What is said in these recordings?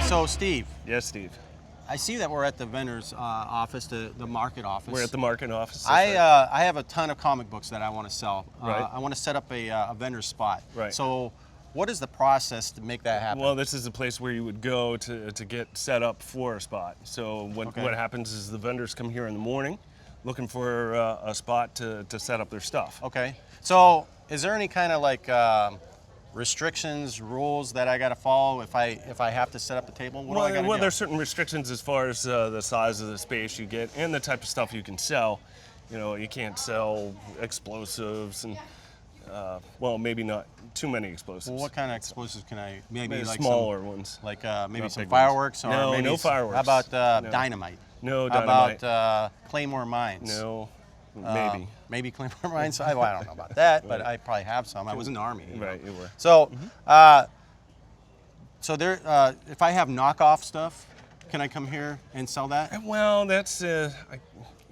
So, Steve. Yes, Steve. I see that we're at the vendor's office, the market office. We're at the market office. I have a ton of comic books that I want to sell. Right. I want to set up a vendor spot. Right. So, what is the process to make that happen? Well, this is a place where you would go to get set up for a spot. So what happens is the vendors come here in the morning looking for a spot to set up their stuff. Okay. So, is there any kind of like restrictions, rules that I got to follow if I have to set up a table? What do I got to do? Well, there's certain restrictions as far as the size of the space you get and the type of stuff you can sell. You know, you can't sell explosives and, well, maybe not too many explosives. Well, what kind of explosives can I, maybe like smaller ones. Like maybe Not some big fireworks? ones. Or No, maybe no fireworks. How about No. dynamite? No How dynamite. about Claymore mines? No, maybe. Maybe Claymore mines? I don't know about that, but I probably have some. I was in the Army. Right, you were. So, so there, if I have knockoff stuff, can I come here and sell that? Well, that's, you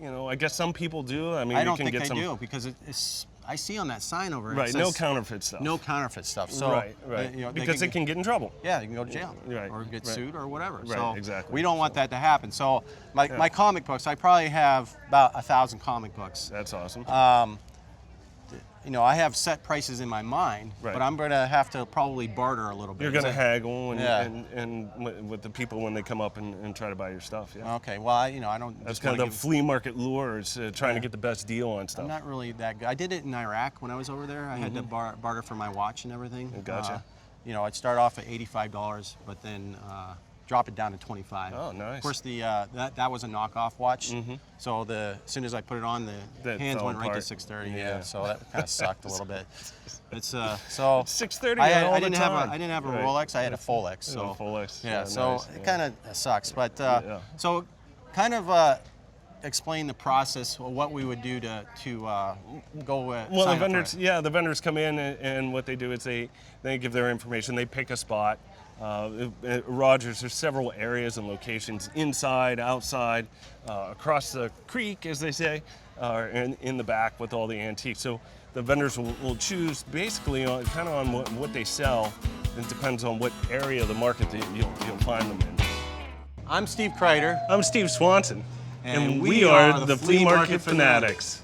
know, I guess some people do. I mean, I you don't can think get I some. do because it's. I see on that sign over it. Right, It no says counterfeit stuff. No counterfeit stuff. So, right. you know, Because it can get in trouble. Yeah, you can go to jail. Right, Or get right. sued or whatever. Right, so exactly. we don't want that to happen. So my comic books, I probably have about 1,000 comic books. That's awesome. You know, I have set prices in my mind, Right. but I'm going to have to probably barter a little bit. You're going to haggle Yeah. and with the people when they come up and try to buy your stuff. Yeah. Okay, well, I don't. That's just kind wanna of the flea market lure is trying to get the best deal on stuff. I'm not really that good. I did it in Iraq when I was over there. I had to barter for my watch and everything. Gotcha. You know, I'd start off at $85, but then drop it down to $25. Oh, nice. Of course, the that was a knockoff watch. So as soon as I put it on, the That hands fell went right to apart. 630. Yeah. Yeah. So that kind of sucked a little bit. It's so. It's 6:30 I all didn't the have time. I didn't have a Right. Rolex. I had a Folex. So Folex. yeah. So nice. it kind of sucks, but Yeah. so kind of. Explain the process, what we would do to go with. Well, the vendors come in and what they do is they give their information. They pick a spot. At Rogers, there's several areas and locations inside, outside, across the creek, as they say, and in the back with all the antiques. So the vendors will choose basically kind of on what they sell. It depends on what area of the market that you'll find them in. I'm Steve Kreider. I'm Steve Swanson. And we are the Flea Market Fanatics.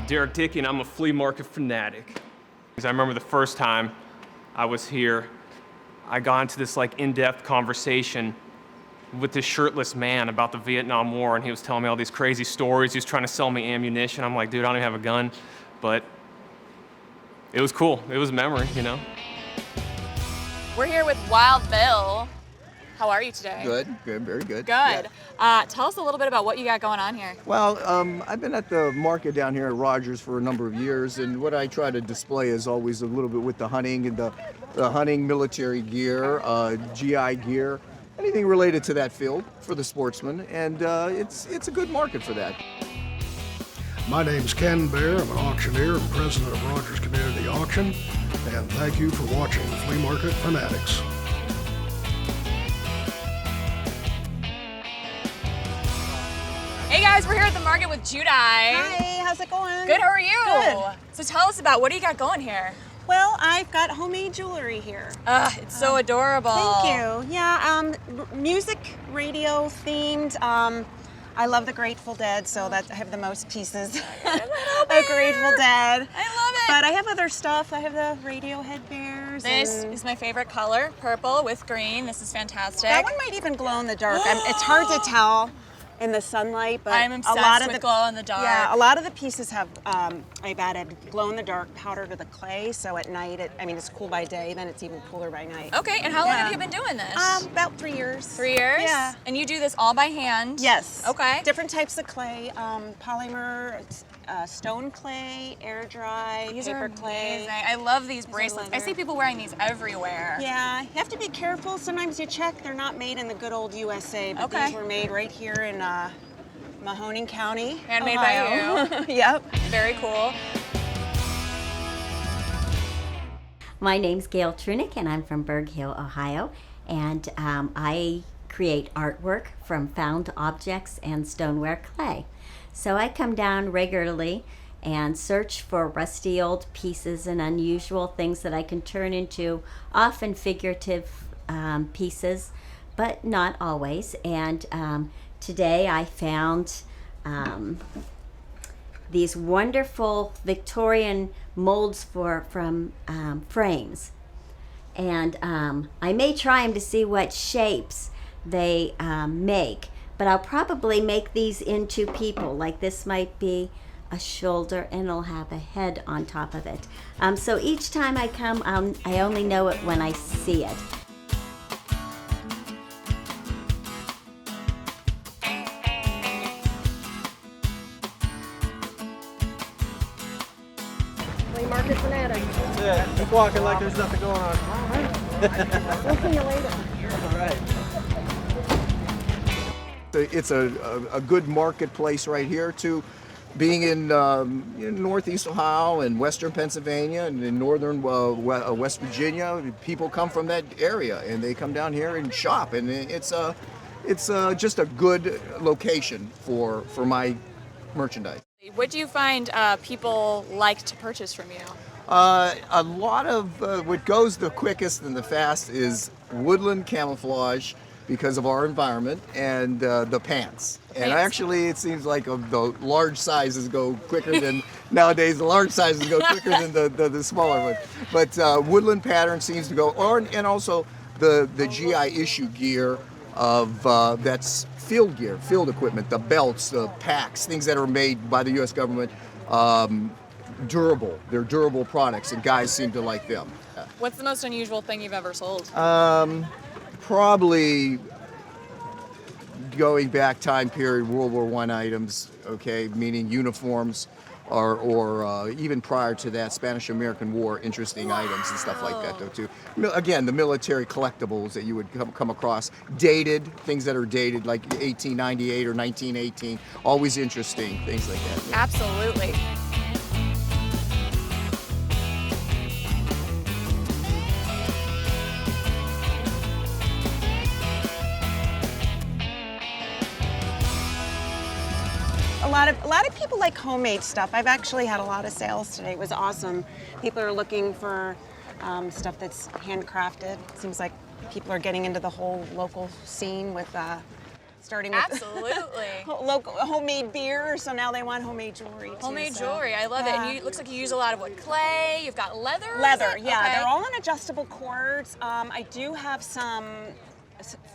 Derek Dickey, and I'm a flea market fanatic. I remember the first time I was here, I got into this like in-depth conversation with this shirtless man about the Vietnam War, and he was telling me all these crazy stories. He was trying to sell me ammunition. I'm like, dude, I don't even have a gun, but it was cool. It was a memory, you know? We're here with Wild Bill. How are you today? Good, very good. Good. Yeah. Tell us a little bit about what you got going on here. Well, I've been at the market down here at Rogers for a number of years, and what I try to display is always a little bit with the hunting and the hunting military gear, GI gear, anything related to that field for the sportsman, and it's a good market for that. My name's Ken Bear. I'm an auctioneer and president of Rogers Community Auction, and thank you for watching Flea Market Fanatics. Hey guys, we're here at the market with Judeye. Hi, how's it going? Good, how are you? Good. So tell us about, what do you got going here? Well, I've got homemade jewelry here. It's so adorable. Thank you. Yeah, music, radio themed. I love the Grateful Dead, so that I have the most pieces of Grateful Dead. I love But I have other stuff. I have the Radiohead bears. This and is my favorite color, purple with green. This is fantastic. that one might even glow in the dark. It's hard to tell in the sunlight, but I'm obsessed with glow in the dark. Yeah, a lot of the pieces have I've added glow in the dark powder to the clay, so at night it's cool by day, then it's even cooler by night. Okay, and how long have you been doing this? About 3 years. 3 years? Yeah. And you do this all by hand? Yes. Okay. Different types of clay, polymer, stone clay, air dry, These paper are clay. amazing. I love these bracelets. I leather. see people wearing these everywhere. Yeah, you have to be careful. Sometimes you check, they're not made in the good old USA, but Okay. these were made right here in Mahoning County, Handmade Ohio. by you. Yep. Very cool. My name's Gail Trunick, and I'm from Berg Hill, Ohio, and I create artwork from found objects and stoneware clay. So I come down regularly and search for rusty old pieces and unusual things that I can turn into often figurative pieces, but not always. And today I found these wonderful Victorian molds from frames. And I may try them to see what shapes they make, but I'll probably make these into people. Like this might be a shoulder and it'll have a head on top of it. So each time I come, I only know it when I see it. Flea Market Fanatics. That's it. Keep walking like there's nothing going on. We'll see you later. All right. It's a good marketplace right here too. Being in northeast Ohio and western Pennsylvania and in northern West Virginia, people come from that area and they come down here and shop, and it's just a good location for my merchandise. What do you find people like to purchase from you? A lot of what goes the quickest and the fast is woodland camouflage because of our environment, and the pants. And actually, it seems like the large sizes go quicker than nowadays. The large sizes go quicker than the smaller ones. But woodland pattern seems to go, and also the GI issue gear of that's field gear, field equipment, the belts, the packs, things that are made by the U.S. government. Durable. They're durable products, and guys seem to like them. What's the most unusual thing you've ever sold? Probably going back time period, World War I items, okay, meaning uniforms, or even prior to that, Spanish-American War, interesting items and stuff like that, though, too. Again, the military collectibles that you would come across, dated, things that are dated, like 1898 or 1918, always interesting, things like that. Yeah. Absolutely. A lot of people like homemade stuff. I've actually had a lot of sales today. It was awesome. People are looking for stuff that's handcrafted. It seems like people are getting into the whole local scene with starting with Absolutely. local homemade beer. So now they want homemade jewelry too. Homemade so, jewelry, I love it. yeah. And it looks like you use a lot of what, clay? You've got leather? is Leather, it? yeah. Okay. They're all on adjustable cords. I do have some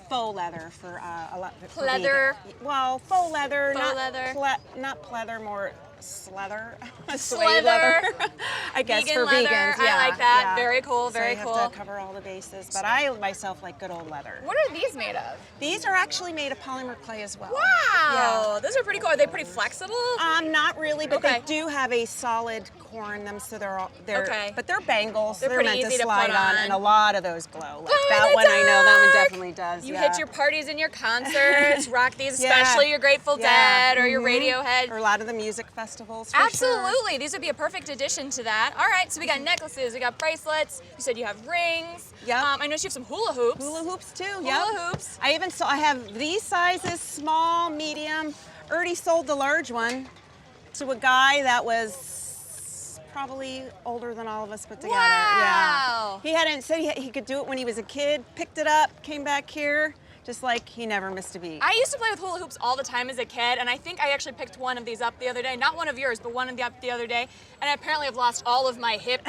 faux leather for a lot. For Pleather. vegan. Well, faux leather. Faux not leather. Not pleather, more slether. Suede Suede leather. I guess Vegan for leather. vegans. I Yeah, like that. yeah. Very cool, So very I cool. have to cover all the bases, but I myself like good old leather. What are these made of? These are actually made of polymer clay as well. Wow, those are pretty cool. Are they pretty flexible? Not really, but Okay. they do have a solid core in them, so they're Okay. but they're bangles. They're They're pretty meant easy to to slide put on, on. and a lot of those glow. Like Glow in that the one, I know that one dark. definitely does. You yeah. hit your parties and your concerts, rock these, Yeah. especially your Grateful Yeah. Dead or your Mhm. Radiohead. Or a lot of the music festivals. For Absolutely, these would be a perfect addition to that. All right, so we got necklaces, we got bracelets. You said you have rings. Yep. I know you have some hula hoops. Hula hoops too. Hula hoops. I have these sizes: small, medium. Already sold the large one to a guy that was probably older than all of us put together. Wow. Yeah. He hadn't said he could do it when he was a kid. Picked it up, came back here, just like he never missed a beat. I used to play with hula hoops all the time as a kid, and I think I actually picked one of these up the other day. Not one of yours, but one of the up the other day. And I apparently have lost all of my hip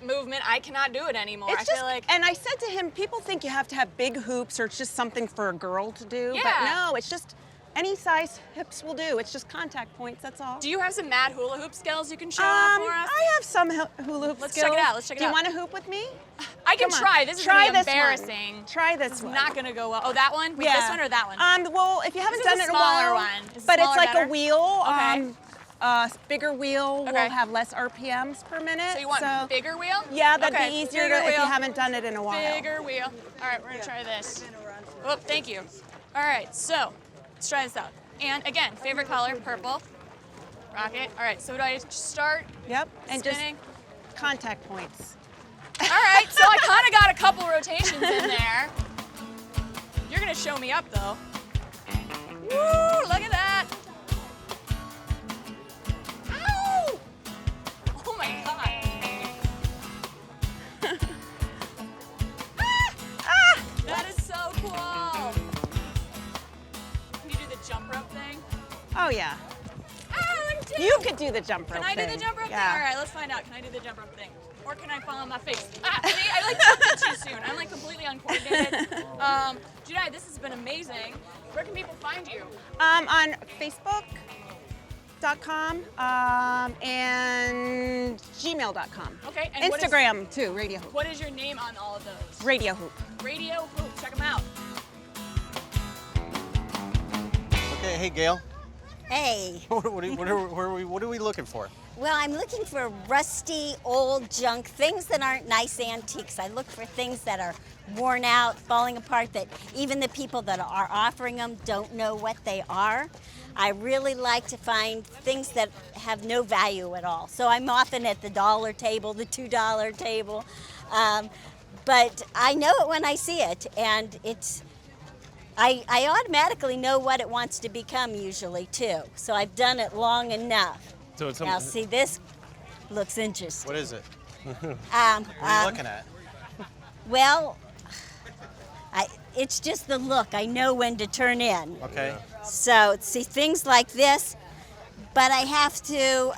movement. I cannot do it anymore. It's I just, feel like. and I said to him, people think you have to have big hoops or it's just something for a girl to do. Yeah. But no, it's just any size hips will do. It's just contact points, that's all. Do you have some mad hula hoop skills you can show off for us? I have some hula hoop Let's skills. check it out. Let's check it Do out. you want to hoop with me? I can Come on. try. This is Try gonna be this one. embarrassing. Try this It's one. not gonna go well. Oh, that one? Wait, this one or that one? Well, if you haven't This is done a it in a smaller while, one. Is the but it's smaller like better? a wheel. Okay. Bigger wheel Okay. will have less RPMs per minute. So you want bigger wheel? Yeah, that'd Okay, be easier bigger to, if you wheel. haven't done it in a while. Bigger wheel. All right, we're gonna try this. Oh, thank you. All right, so let's try this out. And again, favorite color, purple. Rocket. All right, so do I start Yep, and spinning? just contact points. All right, so I kind of got a couple rotations in there. You're gonna show me up though. Woo, look at that. Ow! Oh my God. That is so cool. Can you do the jump rope thing? Oh yeah. Look at You could do the jump rope Can I do thing. the jump rope Yeah. thing? All right, let's find out. Can I do the jump rope thing? Or can I fall on my face? See, I like jumped it too soon. I'm like completely uncoordinated. Judeye, this has been amazing. Where can people find you? On Facebook.com and gmail.com. Okay, and what is- Instagram too, Radio Hoop. What is your name on all of those? Radio Hoop. Radio Hoop. Check them out. Okay, hey Gail. Hey. what are we looking for? Well, I'm looking for rusty, old junk, things that aren't nice antiques. I look for things that are worn out, falling apart, that even the people that are offering them don't know what they are. I really like to find things that have no value at all. So I'm often at the dollar table, the $2 table. But I know it when I see it, and I automatically know what it wants to become usually too. So I've done it long enough. So it's Now see, this looks interesting. What is it? What What are you looking at? Well, it's just the look. I know when to turn in. Okay. So see, things like this, but I have to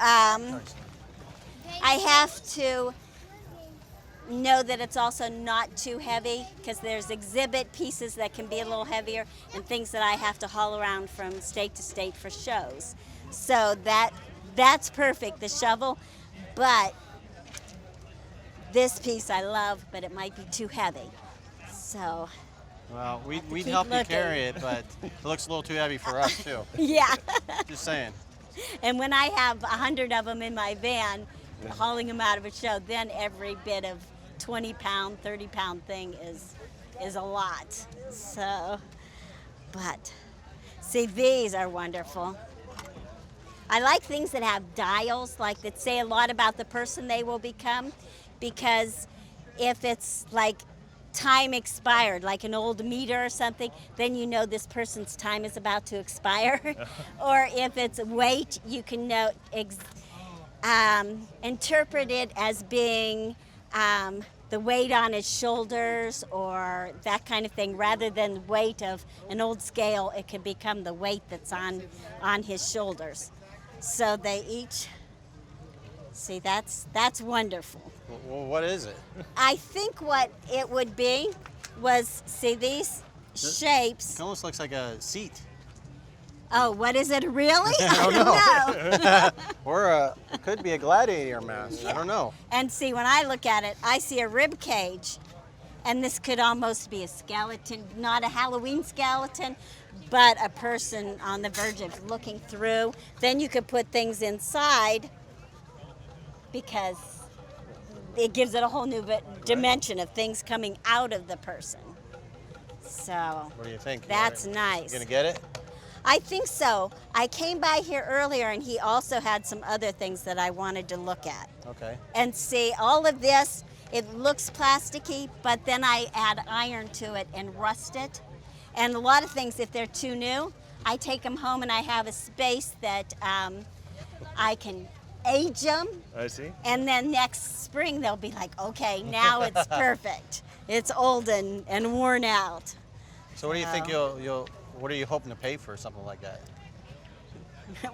know that it's also not too heavy, because there's exhibit pieces that can be a little heavier and things that I have to haul around from state to state for shows. So that's perfect, the shovel, but this piece I love, but it might be too heavy. So, Well, we'd keep help you looking. carry it, but it looks a little too heavy for us too. yeah. Just saying. And when I have 100 of them in my van, hauling them out of a show, then every bit of 20-pound, 30-pound thing is a lot. So, but see, these are wonderful. I like things that have dials, like that say a lot about the person they will become, because if it's like time expired, like an old meter or something, then you know this person's time is about to expire. Or if it's weight, you can know interpret it as being the weight on his shoulders or that kind of thing, rather than the weight of an old scale. It can become the weight that's on his shoulders. So they each, see, that's wonderful. Well, what is it? I think what it would be was, see these shapes. It almost looks like a seat. Oh, what is it really? I don't know. Or it could be a gladiator mask. I don't know. And see, when I look at it, I see a rib cage, and this could almost be a skeleton, not a Halloween skeleton, but a person on the verge of looking through. Then you could put things inside, because it gives it a whole new dimension of things coming out of the person. So What do you think? that's You nice. gonna get it? I think so. I came by here earlier, and he also had some other things that I wanted to look at. Okay. And see, all of this, it looks plasticky, but then I add iron to it and rust it. And a lot of things, if they're too new, I take them home and I have a space that I can age them. I see. And then next spring, they'll be like, okay, now it's perfect. It's old and worn out. So what do you think you'll what are you hoping to pay for something like that?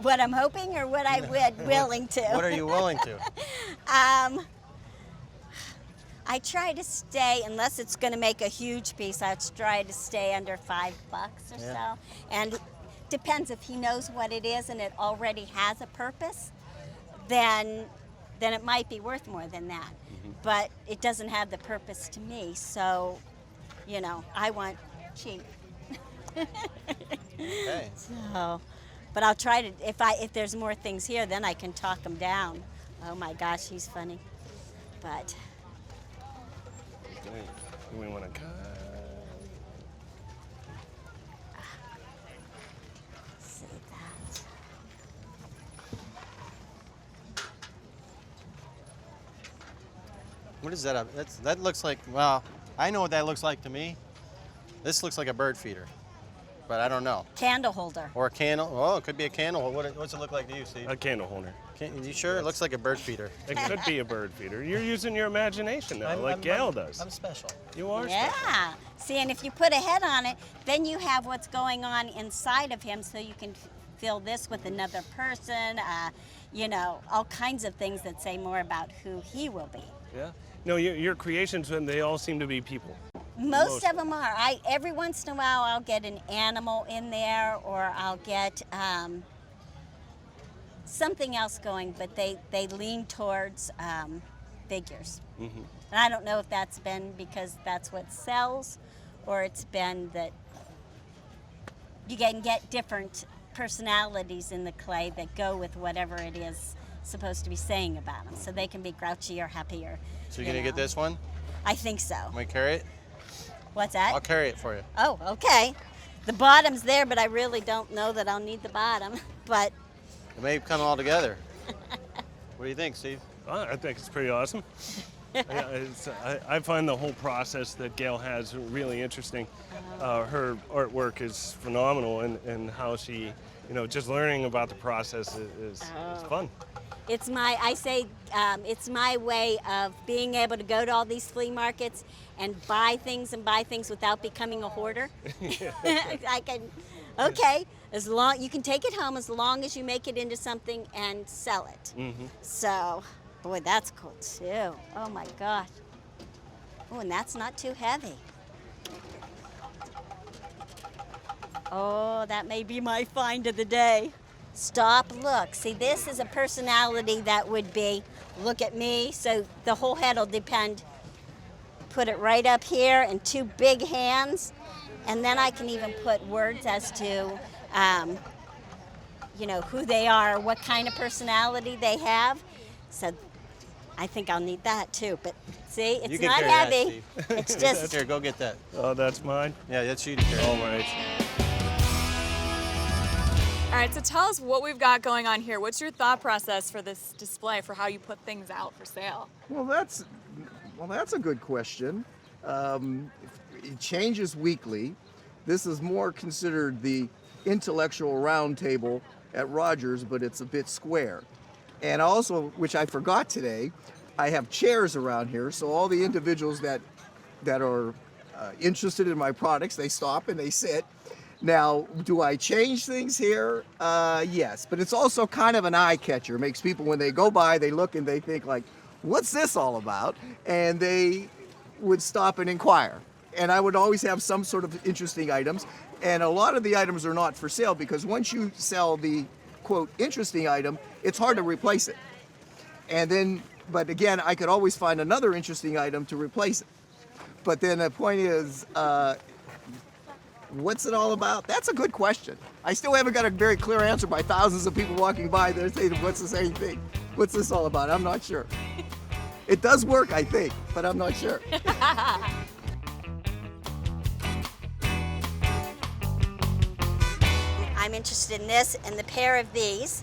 What I'm hoping or what I would willing to? What are you willing to? I try to stay, unless it's going to make a huge piece, I try to stay under $5 or Yeah. so. And depends if he knows what it is and it already has a purpose, then it might be worth more than that. But it doesn't have the purpose to me, so, you know, I want cheap. Okay. So, but I'll try to, if there's more things here, then I can talk him down. Oh my gosh, he's funny. But Do we want to cut? see that. What is that? That looks like, well, I know what that looks like to me. This looks like a bird feeder, but I don't know. Candle holder. Or a candle. Oh, it could be a candle. What's it look like to you, Steve? A candle holder. You sure? It looks like a bird feeder. It could be a bird feeder. You're using your imagination now, like Gail does. I'm special. You are special. Yeah. See, and if you put a head on it, then you have what's going on inside of him, so you can fill this with another person, you know, all kinds of things that say more about who he will be. Yeah. No, your creations, they all seem to be people. Most of them are. Every once in a while, I'll get an animal in there, or I'll get something else going, but they lean towards figures. And I don't know if that's been because that's what sells, or it's been that you can get different personalities in the clay that go with whatever it is supposed to be saying about them. So they can be grouchy or happy or. So you're gonna get this one? I think so. Can we carry it? What's that? I'll carry it for you. Oh, okay. The bottom's there, but I really don't know that I'll need the bottom. But It may come all together. What do you think, Steve? I think it's pretty awesome. I find the whole process that Gail has really interesting. Her artwork is phenomenal, and how she, you know, just learning about the process is fun. it's it's my way of being able to go to all these flea markets and buy things without becoming a hoarder. I can, okay, you can take it home as long as you make it into something and sell it. So, boy, that's cool too. Oh my gosh. Oh, and that's not too heavy. Oh, that may be my find of the day. Stop, look. See, this is a personality that would be, look at me, so the whole head will depend. Put it right up here and two big hands, and then I can even put words as to, you know, who they are, what kind of personality they have. So I think I'll need that too, but see, it's not heavy. It's just... Here, go get that. Oh, that's mine? Yeah, that's you to carry. All right. All right, so tell us what we've got going on here. What's your thought process for this display, for how you put things out for sale? Well, that's a good question. It changes weekly. This is more considered the intellectual roundtable at Rogers, but it's a bit square. And also, which I forgot today, I have chairs around here, so all the individuals that are interested in my products, they stop and they sit. Now, do I change things here? Yes, but it's also kind of an eye catcher. It makes people, when they go by, they look and they think like, what's this all about? And they would stop and inquire. And I would always have some sort of interesting items. And a lot of the items are not for sale because once you sell the, quote, interesting item, it's hard to replace it. And then, but again, I could always find another interesting item to replace it. But then the point is, what's it all about? That's a good question. I still haven't got a very clear answer by thousands of people walking by. They're saying, what's the same thing? What's this all about? I'm not sure. It does work, I think, but I'm not sure. I'm interested in this and the pair of these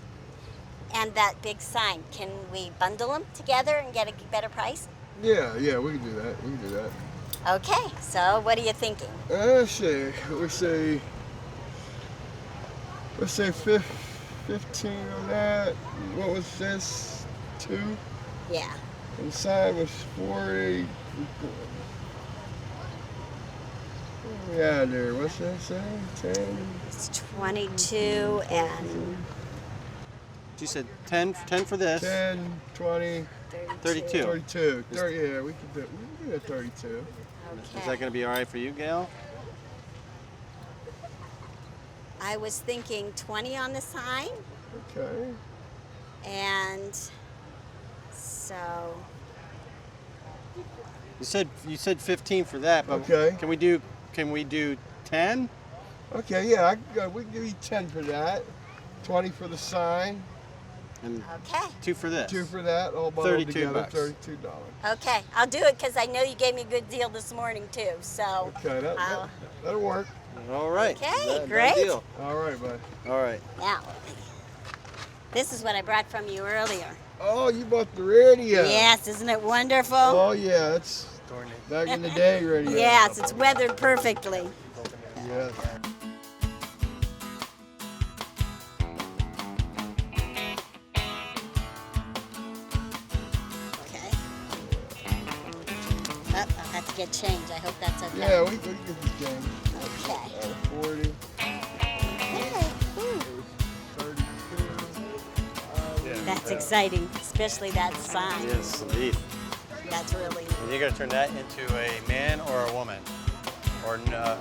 and that big sign. Can we bundle them together and get a better price? Yeah, we can do that. We can do that. Okay, so what are you thinking? Let's say 15 on that. What was this? 2? Yeah. Inside was 40. Yeah, there. What's that say? 10. It's 22 and She said 10 for this. 10, 20, 32. 32. 30, yeah, we can do a 32. Is that going to be all right for you, Gail? I was thinking 20 on the sign, Okay. and so You said 15 for that, but Okay. can we do 10? Okay, yeah, we can give you 10 for that. 20 for the sign. And okay. 2 for this. 2 for that. All bundled 32 together. bucks. $32. Okay, I'll do it because I know you gave me a good deal this morning too. So Okay, that'll work. All right. Okay, Done great. deal. All right, bud. All right. now, this is what I brought from you earlier. Oh, you bought the radio. Yes, isn't it wonderful? Oh, yeah, that's back in the day radio. Yes, it's weathered perfectly. Yes. Okay. Oh, I'll have to get change. I hope that's okay. Yeah, we can get the change. Okay. 40, Hey, ooh, 32. that's exciting, especially that sign. Yes, indeed. That's really. And you're going to turn that into a man or a woman? Or no,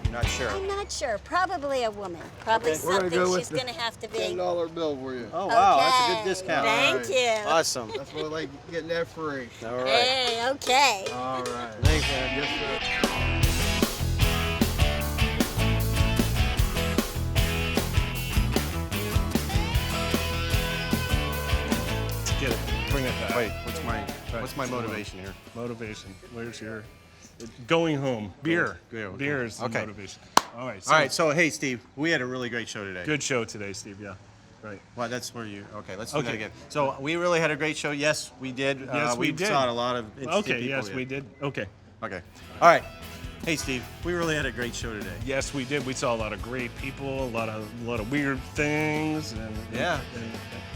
you're not sure? I'm not sure. Probably a woman. Probably Okay. We're gonna something go with she's the going to have to be. $10 bill for you. Oh, wow, that's a Okay, good discount. Thank you. Awesome. That's what I like getting that free. All right. Hey, okay. All right. Thanks, man. Yes, sir. Get it. Bring it back. Wait, what's my motivation here? Motivation. Where's your going home? Beer. Beer is the Okay. motivation. All right. All right, so hey, Steve, we had a really great show today. Good show today, Steve. Yeah. Right. Well, that's where you. Okay, let's do that Okay. again. So we really had a great show. Yes, we did. Yes, we we did. saw a lot of. Okay. people, Yes, yeah. we did. Okay. Okay. All right. Hey, Steve, we really had a great show today. Yes, we did. We saw a lot of great people, a lot of weird things, and Yeah.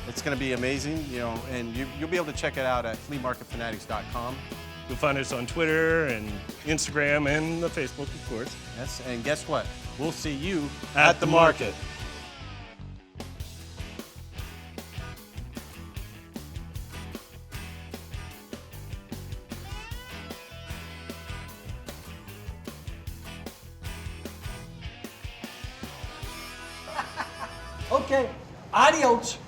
It's going to be amazing, and you'll be able to check it out at fleamarketfanatics.com. You'll find us on Twitter and Instagram and the Facebook, of course. Yes, and guess what? We'll see you At the market. Okay, adios.